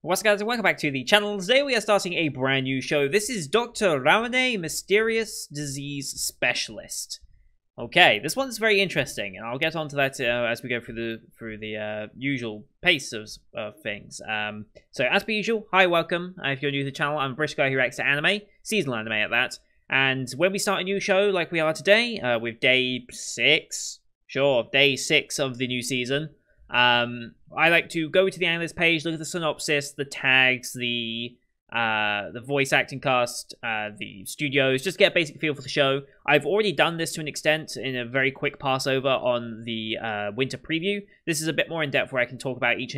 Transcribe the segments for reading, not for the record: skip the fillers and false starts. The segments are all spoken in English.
What's up, guys, and welcome back to the channel. Today we are starting a brand new show. This is Dr. Ramune, Mysterious Disease Specialist. Okay, this one's very interesting, and I'll get onto that as we go through the usual pace of things. So as per usual, hi, welcome. If you're new to the channel, I'm a British guy who reacts to anime, seasonal anime at that. And when we start a new show, like we are today, with day 6 of the new season, I like to go to the analyst page, look at the synopsis, the tags, the voice acting cast, the studios, just get a basic feel for the show. I've already done this to an extent in a very quick passover on the winter preview. This is a bit more in depth where I can talk about each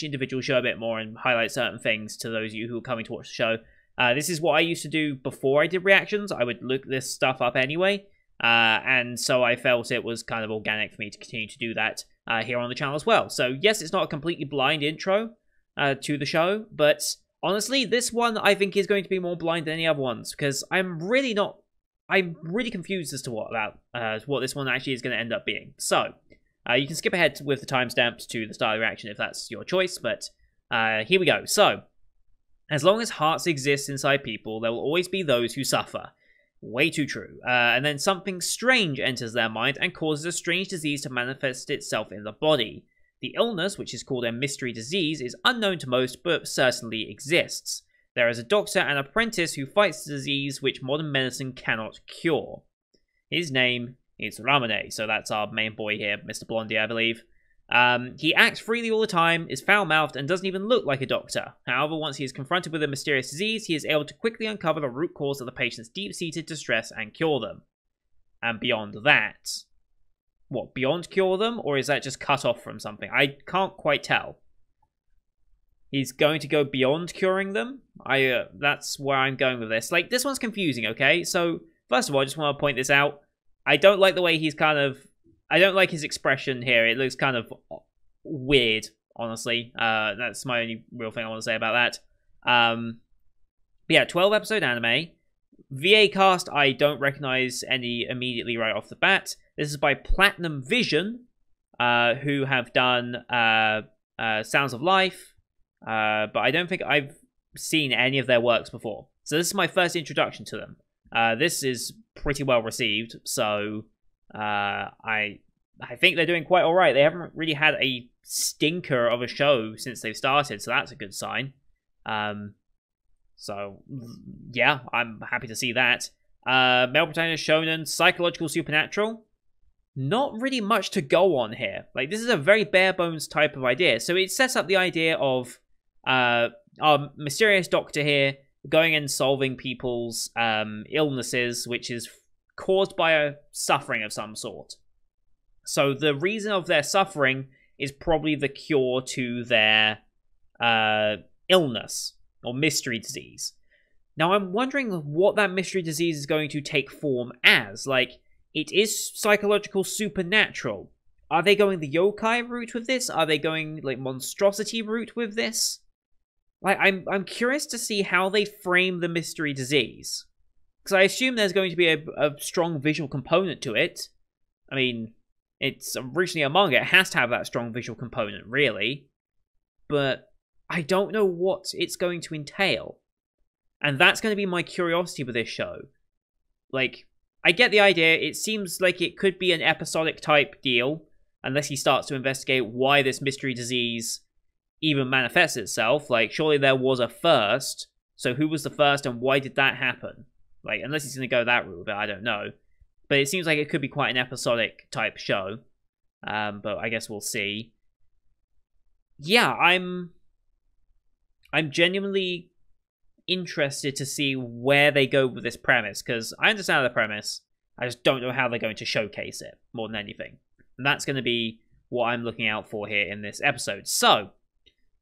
individual show a bit more and highlight certain things to those of you who are coming to watch the show. This is what I used to do before I did reactions. I would look this stuff up anyway, and so I felt it was kind of organic for me to continue to do that here on the channel as well. So yes, it's not a completely blind intro to the show, but honestly, this one I think is going to be more blind than any other ones, because I'm really confused as to what this one actually is going to end up being. So you can skip ahead with the timestamps to the start of the reaction if that's your choice, but here we go. So, as long as hearts exist inside people, there will always be those who suffer. Way too true. And then something strange enters their mind and causes a strange disease to manifest itself in the body. The illness, which is called a mystery disease, is unknown to most, but certainly exists. There is a doctor and apprentice who fights the disease which modern medicine cannot cure. His name is Ramune, so that's our main boy here, Mr. Blondie, I believe. He acts freely all the time, is foul-mouthed, and doesn't even look like a doctor. However, once he is confronted with a mysterious disease, he is able to quickly uncover the root cause of the patient's deep-seated distress and cure them. And beyond that... What, beyond cure them? Or is that just cut off from something? I can't quite tell. He's going to go beyond curing them? That's where I'm going with this. Like, this one's confusing, okay? So, first of all, I just want to point this out. I don't like the way he's kind of... I don't like his expression here. It looks kind of weird, honestly. That's my only real thing I want to say about that. But yeah, 12-episode anime. VA cast, I don't recognize any immediately right off the bat. This is by Platinum Vision, who have done Sounds of Life, but I don't think I've seen any of their works before. So this is my first introduction to them. This is pretty well received, so I think they're doing quite alright. They haven't really had a stinker of a show since they've started, so that's a good sign. So, yeah, I'm happy to see that. Male protagonist shonen, psychological supernatural. Not really much to go on here. Like, this is a very bare bones type of idea. So it sets up the idea of our mysterious doctor here going and solving people's illnesses, which is caused by a suffering of some sort. So the reason of their suffering is probably the cure to their illness or mystery disease. Now I'm wondering what that mystery disease is going to take form as. Like, it is psychological supernatural. Are they going the yokai route with this? Are they going like monstrosity route with this? Like, I'm curious to see how they frame the mystery disease. Because I assume there's going to be a strong visual component to it. I mean, it's originally a manga. It has to have that strong visual component, really. But I don't know what it's going to entail. And that's going to be my curiosity with this show. Like, I get the idea. It seems like it could be an episodic type deal. Unless he starts to investigate why this mystery disease even manifests itself. Like, surely there was a first. So who was the first and why did that happen? Like, unless he's going to go that route, but I don't know. But it seems like it could be quite an episodic type show. But I guess we'll see. Yeah, I'm genuinely interested to see where they go with this premise, because I understand the premise. I just don't know how they're going to showcase it more than anything. And that's going to be what I'm looking out for here in this episode. So,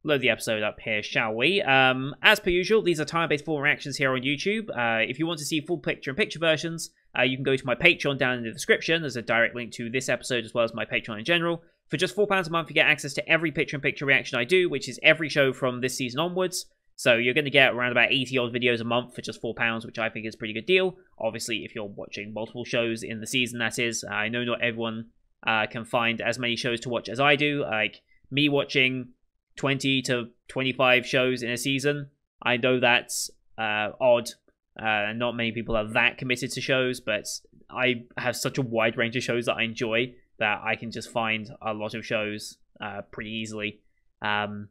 load the episode up here, shall we? As per usual, these are time-based full reactions here on YouTube. If you want to see full picture-in-picture versions, you can go to my Patreon down in the description. There's a direct link to this episode as well as my Patreon in general. For just £4 a month, you get access to every picture-in-picture reaction I do, which is every show from this season onwards. So you're going to get around about 80-odd videos a month for just £4, which I think is a pretty good deal. Obviously, if you're watching multiple shows in the season, that is. I know not everyone can find as many shows to watch as I do. Like, me watching 20 to 25 shows in a season. I know that's odd. Not many people are that committed to shows, but I have such a wide range of shows that I enjoy that I can just find a lot of shows pretty easily. But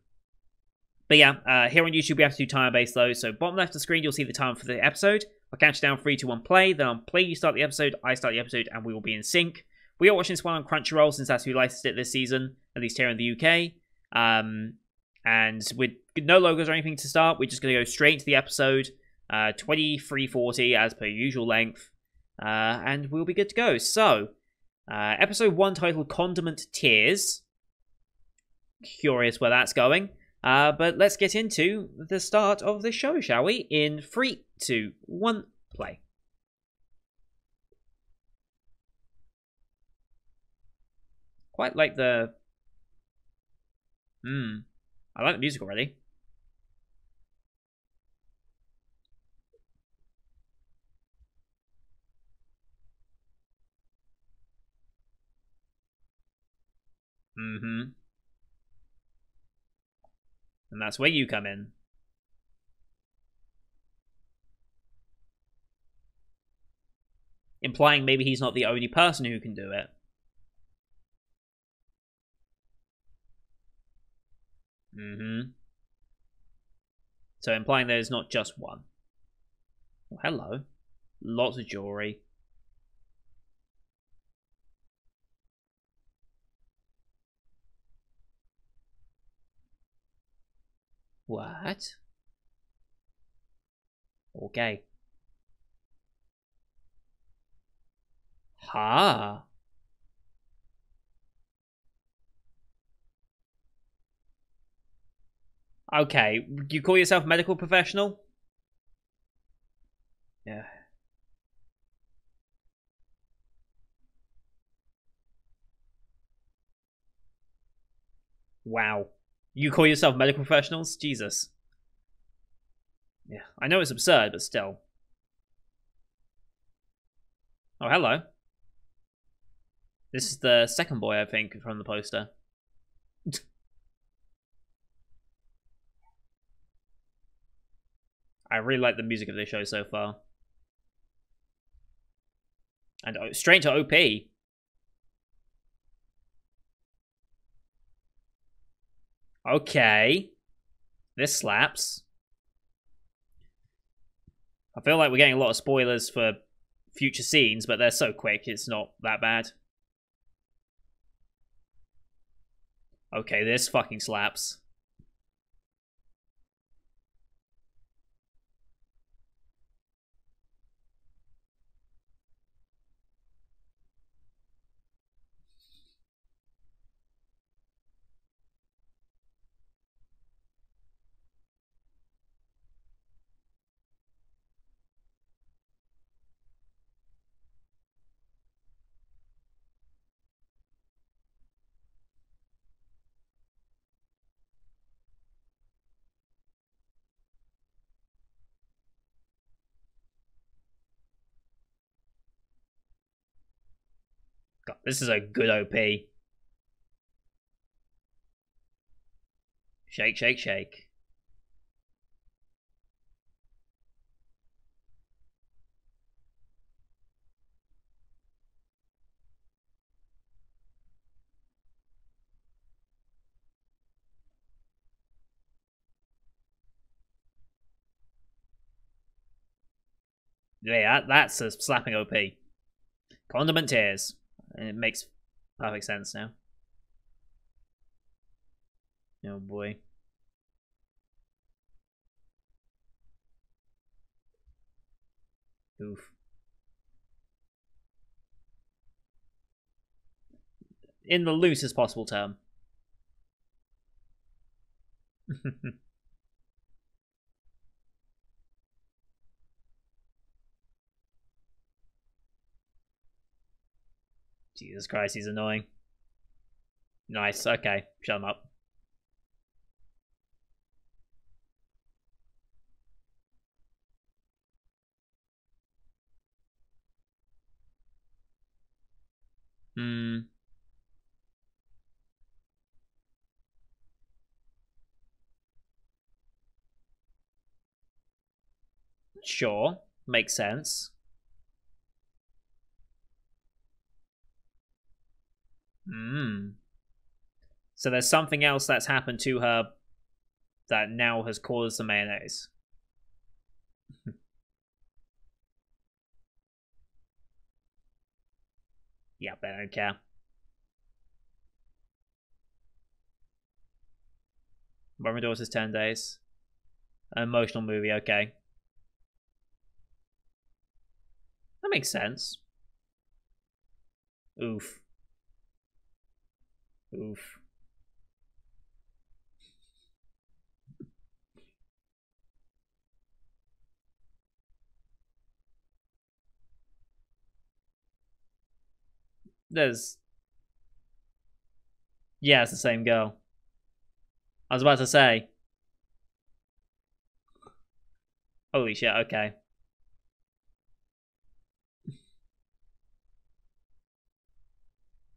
yeah, here on YouTube we have to do timer-based though. So bottom left of the screen, you'll see the time for the episode. I'll count you down 3, 2, 1, play. Then on play, you start the episode, I start the episode, and we will be in sync. We are watching this one on Crunchyroll since that's who licensed it this season, at least here in the UK. And with no logos or anything to start, we're just going to go straight into the episode. 23:40 as per usual length. And we'll be good to go. So, episode 1 titled Condiment Tears. Curious where that's going. But let's get into the start of the show, shall we? In 3, 2, 1, play. Quite like the... I like the music already. And that's where you come in. Implying maybe he's not the only person who can do it. So implying there's not just one. Oh, hello. Lots of jewelry. What? Okay. Ha. Okay, you call yourself a medical professional? Yeah. Wow. You call yourself medical professionals? Jesus. Yeah, I know it's absurd, but still. Oh, hello. This is the second boy, I think, from the poster. I really like the music of this show so far. And straight to OP. Okay. This slaps. I feel like we're getting a lot of spoilers for future scenes, but they're so quick, it's not that bad. Okay, this fucking slaps. God, this is a good OP. Shake, shake, shake. Yeah, that's a slapping OP. Condiment Tears. It makes perfect sense now. Oh boy. Oof. In the loosest possible term. Jesus Christ, he's annoying. Nice, okay. Shut him up. Sure. Makes sense. Hmm. So there's something else that's happened to her that now has caused the mayonnaise. Yeah, I don't care. When my daughter's 10 days. An emotional movie, okay. That makes sense. Oof. Oof. There's... Yeah, it's the same girl. I was about to say. Holy shit, okay.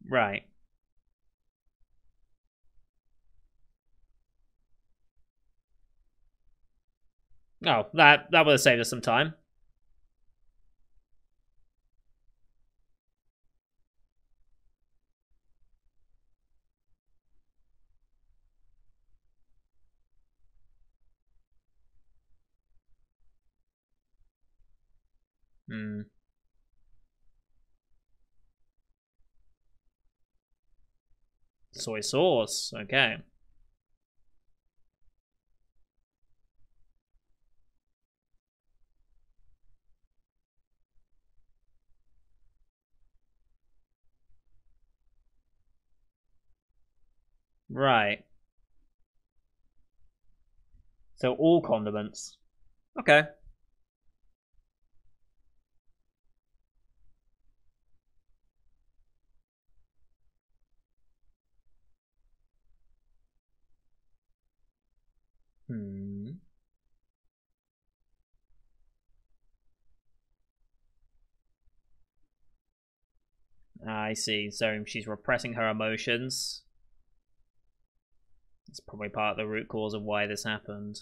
Right. Oh, that would have saved us some time. Hmm. Soy sauce, okay. Right. So all condiments. Okay. Hmm. I see. So she's repressing her emotions. It's probably part of the root cause of why this happened.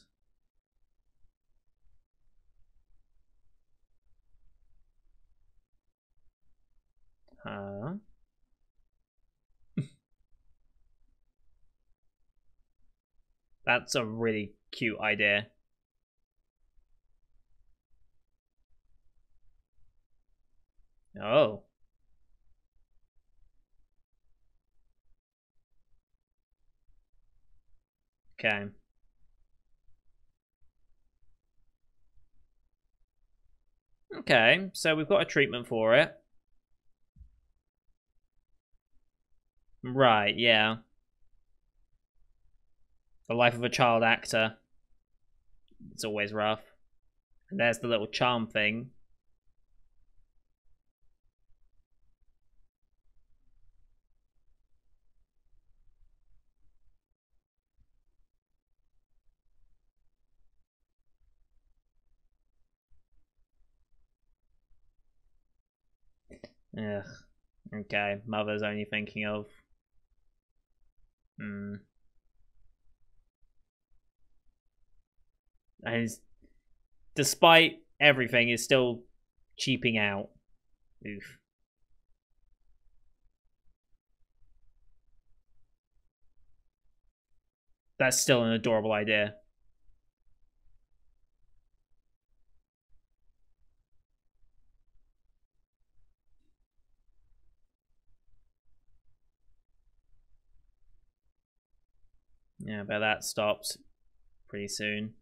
Huh? That's a really cute idea. Oh. Okay. Okay, so we've got a treatment for it. Right, yeah. The life of a child actor. It's always rough. And there's the little charm thing. Ugh. Okay, mother's only thinking of. Hmm. And despite everything, is still cheaping out. Oof. That's still an adorable idea. Yeah, but that stopped pretty soon.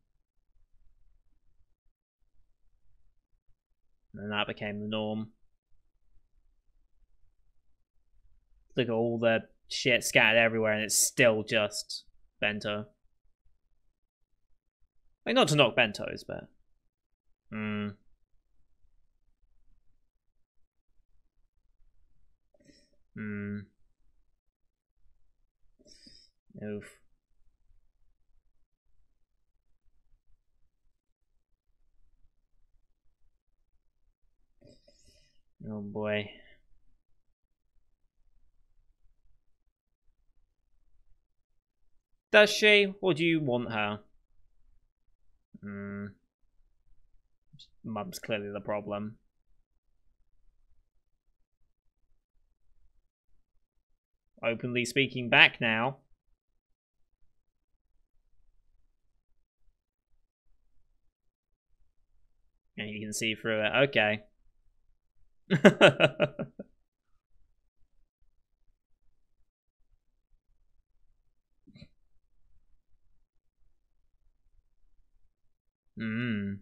And that became the norm. Look at all the shit scattered everywhere, and it's still just bento. Like, not to knock bentos, but. Hmm. Hmm. Oof. Oh boy. Does she? Or do you want her? Hmm. Mum's clearly the problem. Openly speaking back now. And you can see through it. Okay. Hmm.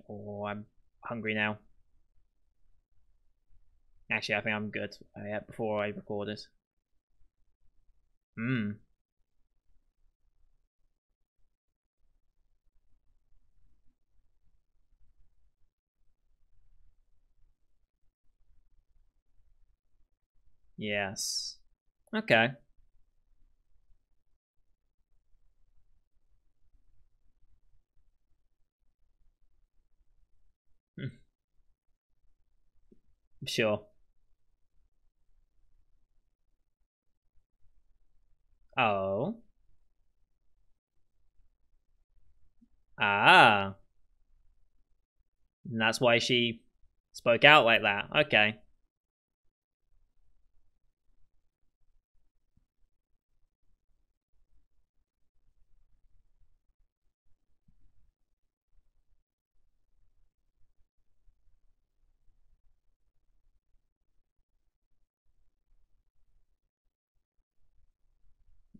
Oh, I'm hungry now. Actually, I think I'm good. Before I recorded. Hmm. Yes. Okay. Sure. Oh. Ah. And that's why she spoke out like that. Okay.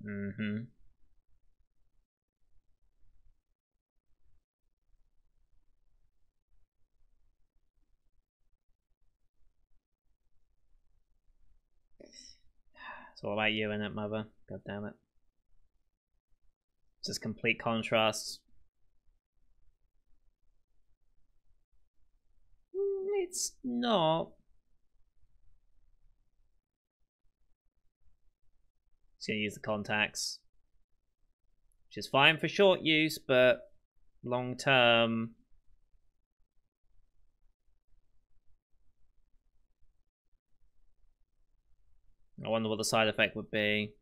Mm-hmm. It's all about you, innit, mother? God damn it. Just complete contrast. It's not. It's gonna use the contacts. Which is fine for short use, but long term. I wonder what the side effect would be.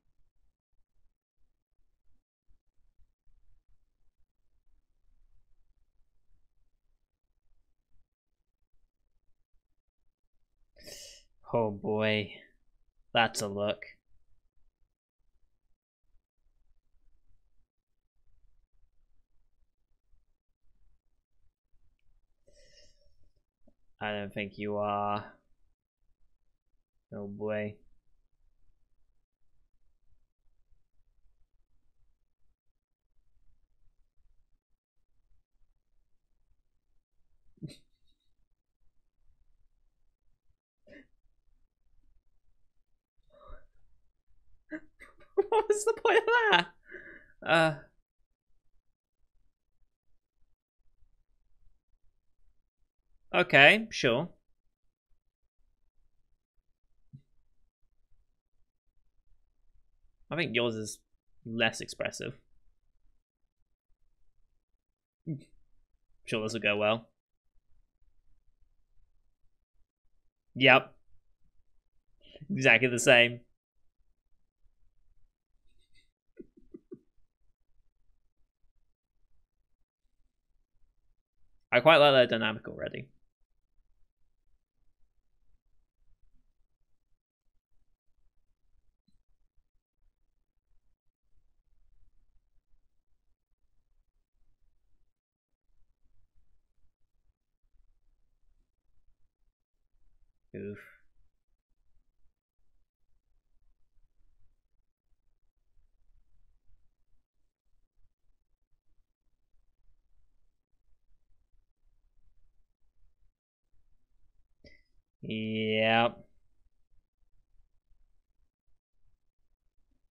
Oh boy. That's a look. I don't think you are. Oh boy. What was the point of that? Okay, sure. I think yours is less expressive. Sure, this will go well. Yep. Exactly the same. I quite like that dynamic already. Oof. Yep.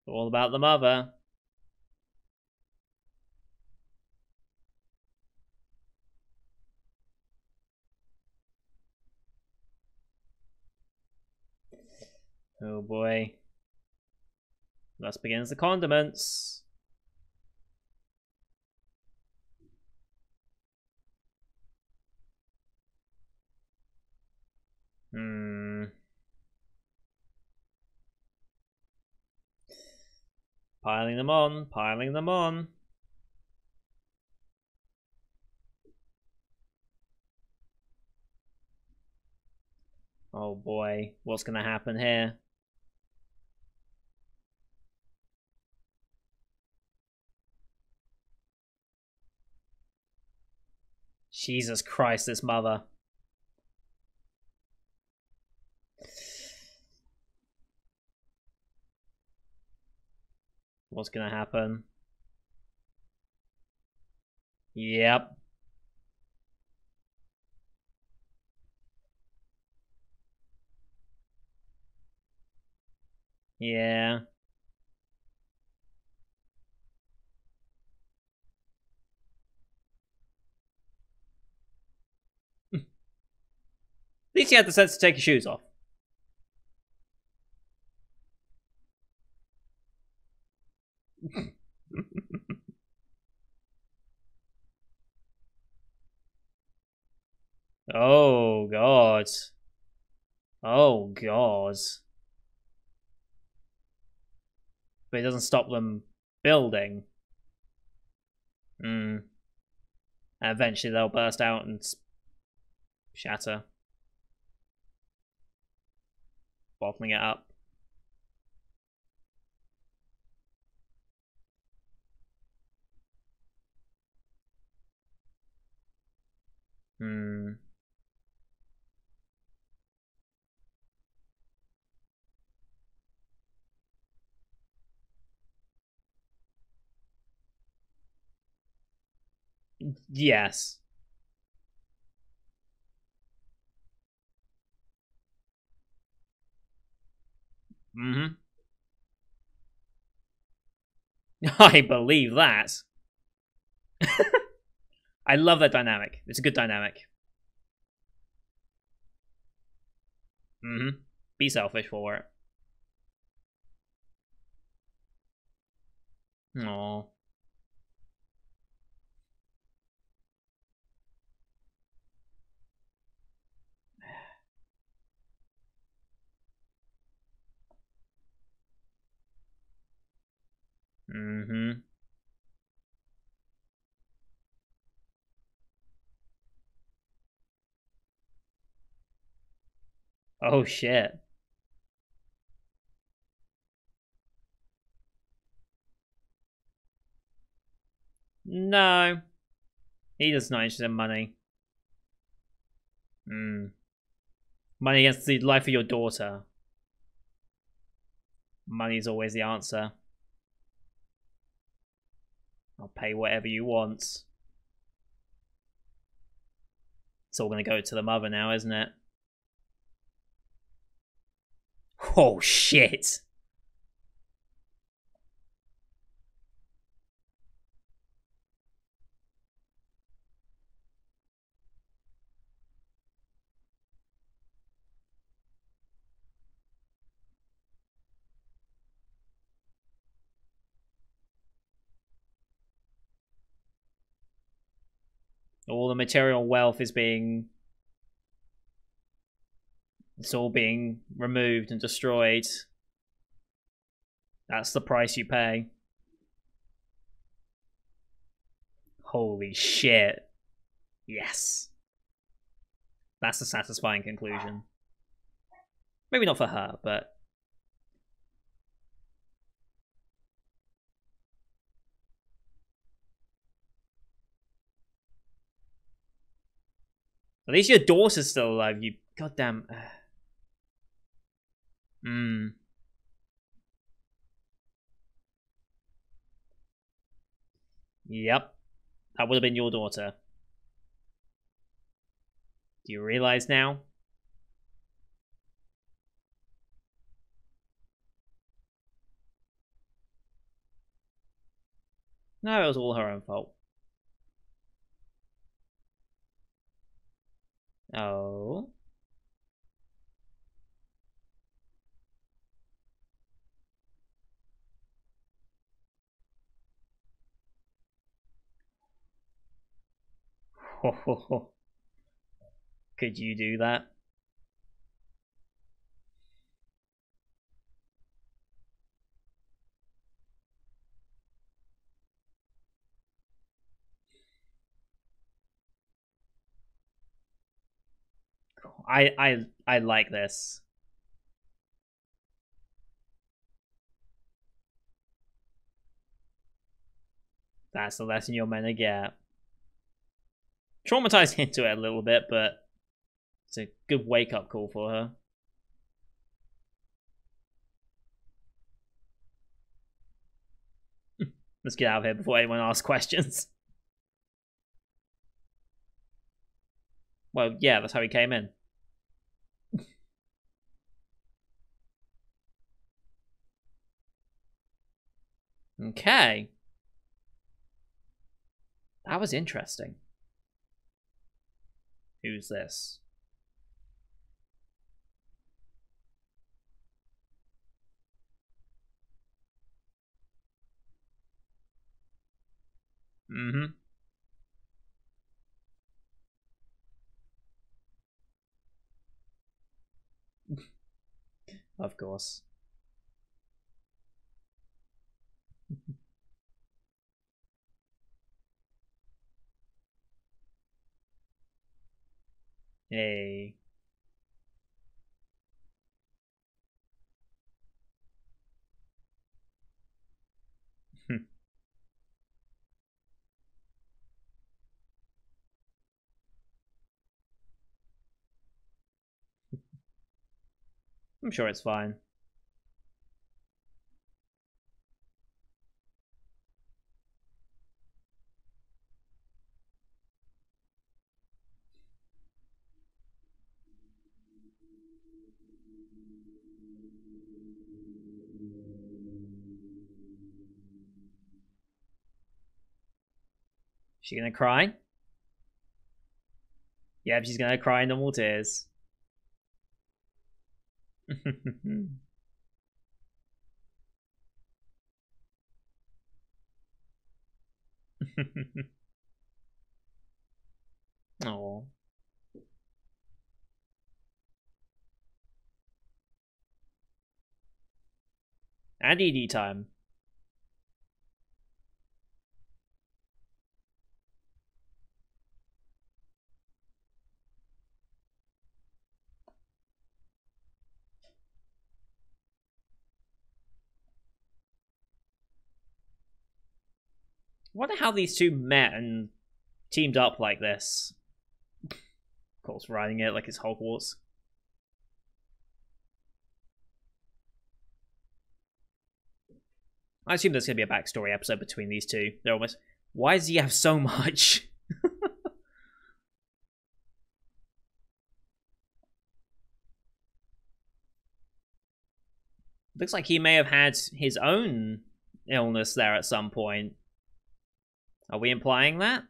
All about the mother. Oh boy. Thus begins the condiments. Hmm. Piling them on, piling them on. Oh boy, what's gonna happen here? Jesus Christ, this mother. What's gonna happen? Yep. Yeah. At least you had the sense to take your shoes off. Oh god. Oh god. But it doesn't stop them building. Hmm. And eventually they'll burst out and shatter. Bottling it up. Hmm. Yes. Mm-hmm. I believe that. I love that dynamic. It's a good dynamic. Mm-hmm. Be selfish for it. Aww. Mm-hmm. Oh shit. No. He does not interested in money. Mm. Money against the life of your daughter. Money is always the answer. I'll pay whatever you want. It's all gonna go to the mother now, isn't it? Oh shit. All the material wealth is being... It's all being removed and destroyed. That's the price you pay. Holy shit. Yes. That's a satisfying conclusion. Maybe not for her, but... At least your daughter's still alive, you goddamn... Mmm. Yep. That would have been your daughter. Do you realize now? No, it was all her own fault. Oh. Ho ho ho. Could you do that? I like this. That's the lesson you're meant to get. Traumatized into it a little bit, but it's a good wake-up call for her. Let's get out of here before anyone asks questions. Well, yeah, that's how he came in. Okay. That was interesting. Who's this? Mm-hmm. Of course. Hey. I'm sure it's fine. She gonna cry? Yep, she's gonna cry normal tears. Oh. And ED time. I wonder how these two met and teamed up like this. Of course, riding it like it's Hogwarts. I assume there's going to be a backstory episode between these two. They're almost... Why does he have so much? Looks like he may have had his own illness there at some point. Are we implying that?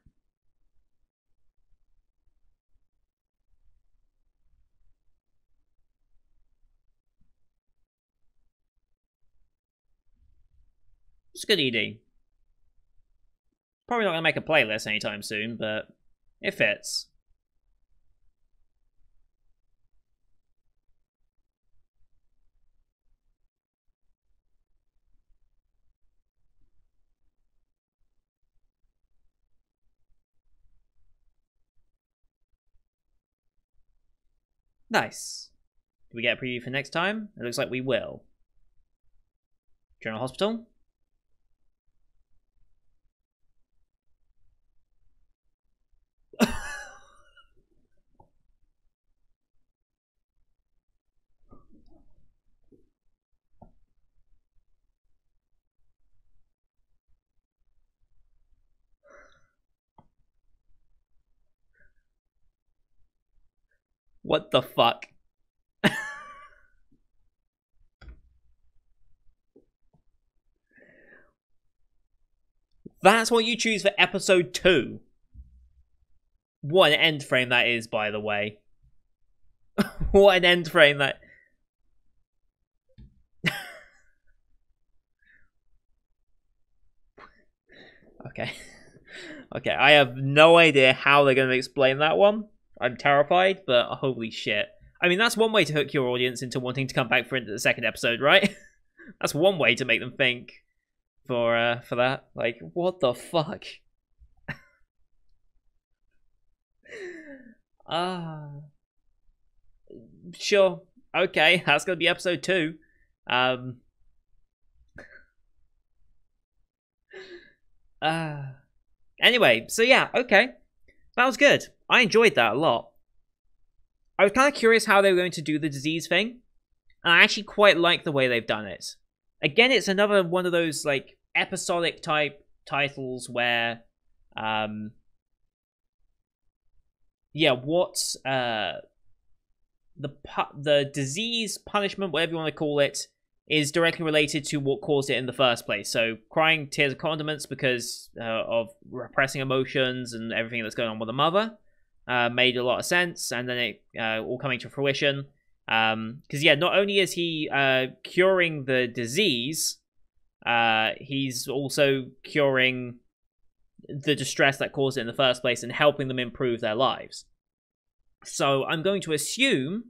It's good ED. Probably not going to make a playlist anytime soon, but it fits. Nice. Do we get a preview for next time? It looks like we will. General Hospital? What the fuck? That's what you choose for episode 2. What an end frame that is, by the way. What an end frame that... Okay. Okay, I have no idea how they're going to explain that one. I'm terrified, but holy shit. I mean, that's one way to hook your audience into wanting to come back for the second episode, right? That's one way to make them think for that. Like, what the fuck? Ah. Sure. Okay, that's gonna be episode 2. Anyway, so yeah, okay. That was good. I enjoyed that a lot. I was kind of curious how they were going to do the disease thing. And I actually quite like the way they've done it. Again, it's another one of those, like, episodic type titles where, yeah, what's, the disease, punishment, whatever you want to call it, is directly related to what caused it in the first place. So crying tears of condiments because of repressing emotions and everything that's going on with the mother made a lot of sense, and then it all coming to fruition. Because, yeah, not only is he curing the disease, he's also curing the distress that caused it in the first place and helping them improve their lives. So I'm going to assume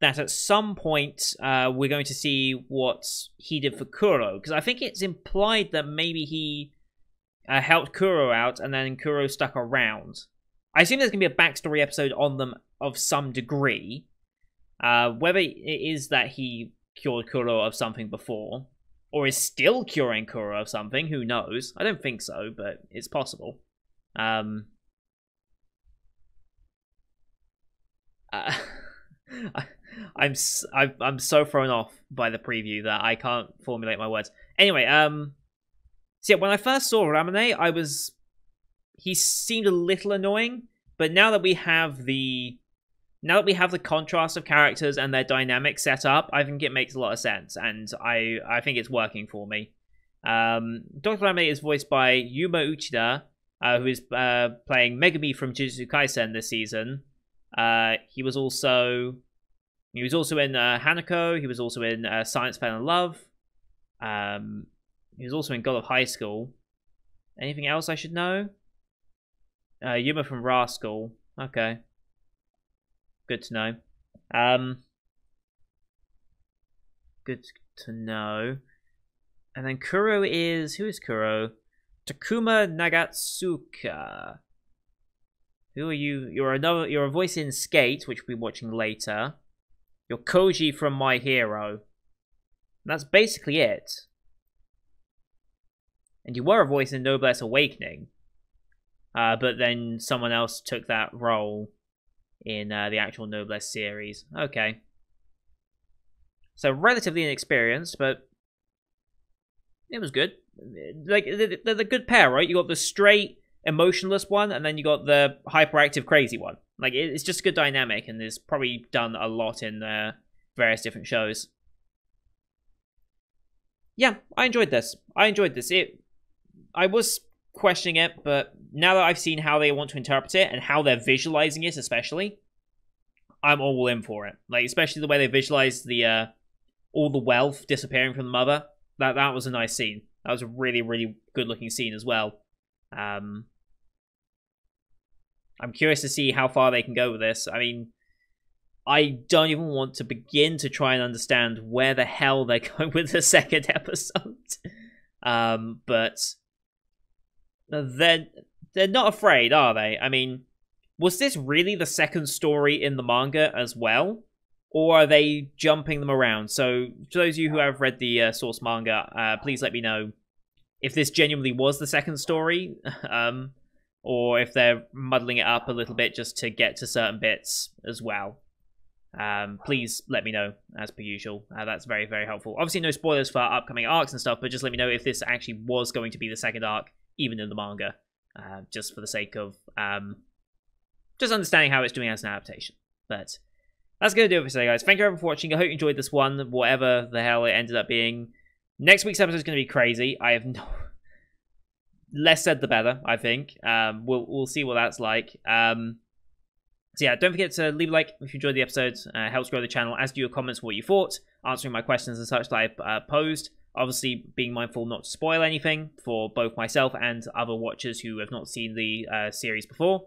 that at some point we're going to see what he did for Kuro, because I think it's implied that maybe he helped Kuro out and then Kuro stuck around. I assume there's going to be a backstory episode on them of some degree. Whether it is that he cured Kuro of something before, or is still curing Kuro of something, who knows? I don't think so, but it's possible. I'm so thrown off by the preview that I can't formulate my words. Anyway, so yeah, when I first saw Ramune, he seemed a little annoying, but now that we have the contrast of characters and their dynamic set up, I think it makes a lot of sense, and I think it's working for me. Dr. Ramune is voiced by Yuma Uchida, who is playing Megumi from Jujutsu Kaisen this season. He was also in Hanako. He was also in Science Fell in Love. He was also in God of High School. Anything else I should know? Yuma from Rascal. Okay. Good to know. Good to know. And then Kuro is... Who is Kuro? Takuma Nagatsuka. Who are you? You're a voice in Skate, which we'll be watching later. You're Koji from My Hero. And that's basically it. And you were a voice in Noblesse Awakening. But then someone else took that role in the actual Noblesse series. Okay. So relatively inexperienced, but it was good. Like, they're the good pair, right? You got the straight, emotionless one, and then you got the hyperactive, crazy one. Like, it's just a good dynamic, and it's probably done a lot in various different shows. Yeah, I enjoyed this. I was questioning it, but now that I've seen how they want to interpret it and how they're visualizing it, especially, I'm all in for it. Like, especially the way they visualize the all the wealth disappearing from the mother. That was a nice scene. That was a really, really good looking scene as well. I'm curious to see how far they can go with this. I mean, I don't even want to begin to try and understand where the hell they're going with the second episode. But they're not afraid, are they? I mean, was this really the second story in the manga as well? Or are they jumping them around? So, for those of you who have read the source manga, please let me know if this genuinely was the second story, or if they're muddling it up a little bit just to get to certain bits as well. Please let me know, as per usual. That's very, very helpful. Obviously, no spoilers for upcoming arcs and stuff, but just let me know if this actually was going to be the second arc, even in the manga, just for the sake of just understanding how it's doing as an adaptation. But that's going to do it for today, guys. Thank you everyone for watching. I hope you enjoyed this one, whatever the hell it ended up being. Next week's episode is going to be crazy. I have no... Less said the better, I think. We'll see what that's like. So yeah, don't forget to leave a like if you enjoyed the episode. Helps grow the channel, as do your comments for what you thought, answering my questions and such that I posed. Obviously, being mindful not to spoil anything for both myself and other watchers who have not seen the series before.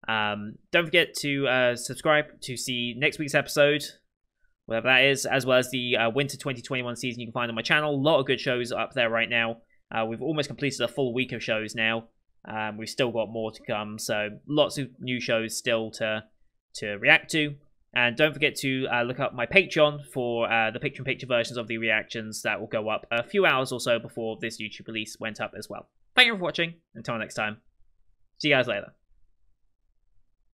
Don't forget to subscribe to see next week's episode, whatever that is, as well as the Winter 2021 season you can find on my channel. A lot of good shows up there right now. We've almost completed a full week of shows now. We've still got more to come, so lots of new shows still to react to. And don't forget to look up my Patreon for the picture-in-picture versions of the reactions that will go up a few hours or so before this YouTube release went up as well. Thank you for watching. Until next time, see you guys later.